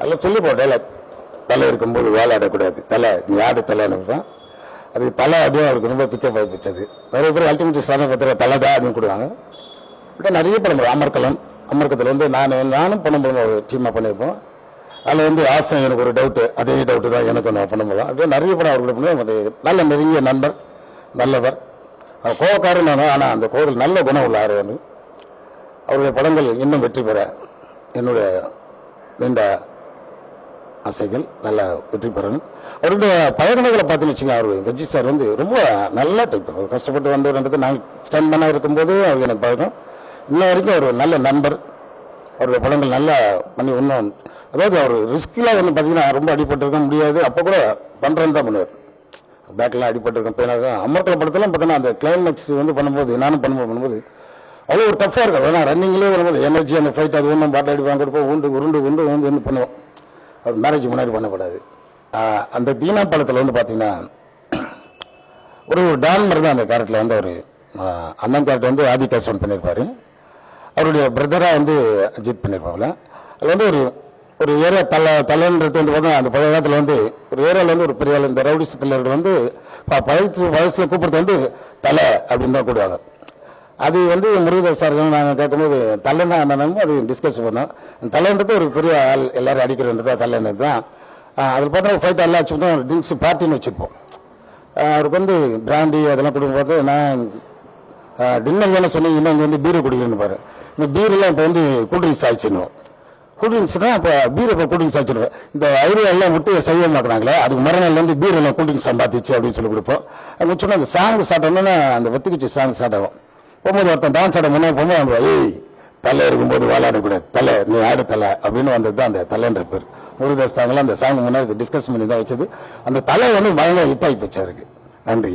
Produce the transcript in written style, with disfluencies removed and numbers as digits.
அதில் சொல்லி போட்டேன், தலை இருக்கும்போது வாழாடக்கூடாது, தலை நீ ஆடு தலைன்னு. அது தலை அப்படியே அவருக்கு ரொம்ப பிக்கப் ஆகி போச்சது. நிறைய பேர் அல்டிமேட் சாமி பத்திர தலை தான் அப்படின்னு கொடுவாங்க. இப்போ நிறைய படம் அமர்க்கத்தில் வந்து நானும் பண்ணும்போது ஒரு டீமாக பண்ணியிருப்போம். அதில் வந்து ஆசை எனக்கு ஒரு டவுட்டு, அதே டவுட்டு தான் எனக்கு நான் பண்ண முடியும். அப்படியே நிறைய படம் அவர்களை பண்ணி நல்ல நெருங்கிய நண்பர், நல்லவர். அவர் கோவக்காரன், ஆனால் அந்த கோவில் நல்ல குணம் உள்ள ஆறு. அவருடைய படங்கள் இன்னும் வெற்றி பெற என்னுடைய நீண்ட ஆசைகள், நல்லா வெற்றி பெறணும். அவருடைய பழக்கங்களை பார்த்துன்னு வச்சுங்க, அவர் வெஜ்ஜி சார் வந்து ரொம்ப நல்ல டைப். அவர் கஷ்டப்பட்டு வந்தவர்ன்றது நாங்கள் ஸ்டாண்ட் பண்ணால் இருக்கும்போது அவர் எனக்கு பழக்கம். இன்ன வரைக்கும் அவர் நல்ல நண்பர். அவருடைய படங்கள் நல்லா பண்ணி இன்னும், அதாவது அவர் ரிஸ்கில் வந்து பார்த்தீங்கன்னா ரொம்ப அடிபட்டிருக்க முடியாது, அப்போ கூட பண்ணுறேன்னு தான் பண்ணுவார். பேக்கெலாம் அடிபட்டிருக்கேன், பெயினாக. அம்மக்கள படத்தெல்லாம் பார்த்தீங்கன்னா அந்த கிளைமேக்ஸ் வந்து பண்ணும்போது, நானும் பண்ணும்போது அவ்வளோ ஒரு டஃப்பாக இருக்கும். ஏன்னா ரன்னிங்லேயே வரும்போது எனர்ஜி, அந்த ஃபைட், அது ஒன்றும் பாட்டு அடிப்பாங்க கொடுப்போம், உண்டு பண்ணுவோம். அவர் மேரேஜ் முன்னாடி பண்ணக்கூடாது. அந்த தீனா படத்தில் வந்து பார்த்தீங்கன்னா ஒரு டான் மாதிரி தான் அந்த கேரக்டரில் வந்து அவர் அண்ணன் கேரக்டர் வந்து ஆதி கேசவன் பண்ணியிருப்பார். அவருடைய பிரதராக வந்து அஜித் பண்ணியிருப்பாங்கள. அதில் வந்து ஒரு ஏரியா தலைன்றது வந்து பார்த்தா அந்த பழைய காலத்தில் வந்து ஒரு ஏரியாவில் வந்து ஒரு பெரிய இந்த ரவுடி சித்தலர்கள் வந்து வயசில் கூப்பிடுறது வந்து தலை அப்படின்னு தான் கூடுவாங்க. அது வந்து முருகதாஸ் சார்கள் நாங்கள் கேட்கும்போது தலைன்னா என்னன்னு அது டிஸ்கஸ் பண்ணோம். தலைன்றது ஒரு பெரிய ஆள், எல்லாரும் அடிக்கிறன்றது தலைன்னு தான். அதில் பார்த்தா ஃபைட் எல்லாம் வச்சுருந்தோம், ட்ரிங்க்ஸ் பார்ட்டின்னு வச்சுருப்போம். அவருக்கு வந்து பிராண்டி அதெல்லாம் கொடுக்கும் போது நான் டின்னர் தானே சொன்னீங்கன்னா இங்கே வந்து பீரை குடிக்கிறேன்னு பாரு. இந்த பீரெல்லாம் இப்போ வந்து கூல்ட்ரிங்க்ஸ் ஆயிடுச்சுன்னுவோம். கூல்ட்ரிங்க்ஸ்னால் இப்போ பீர் இப்போ கூல்ட்ரிங்க்ஸ் ஆச்சுருவேன். இந்த ஐடியாலாம் விட்டு செய்யமாக்குறாங்களே, அதுக்கு மறுநாள் வந்து பீர் எல்லாம் கூல்ட்ரிங்க்ஸ் சம்பாதிச்சு அப்படின்னு சொல்லி கொடுப்போம். அது முடிச்சோன்னா அந்த சாங் ஸ்டார்ட் ஆனோன்னா அந்த வெத்துக்குச்சி சாங் ஸ்டார்ட் ஆகும். போகும்போது ஒருத்தன் டான்ஸ் ஆட முன்னே போகும்போது ஏய் தலை இருக்கும்போது வாழாடக்கூடாது, தலை நீ ஆடு தலை அப்படின்னு வந்தது தான் அந்த தலைன்ற பேர். முருகதாஸ் சாங்லாம் அந்த சாங் முன்னாடி டிஸ்கஸ் பண்ணி தான் வச்சது. அந்த தலை வந்து பயங்கர ஹிட் ஆகி போச்சு அவருக்கு. நன்றி.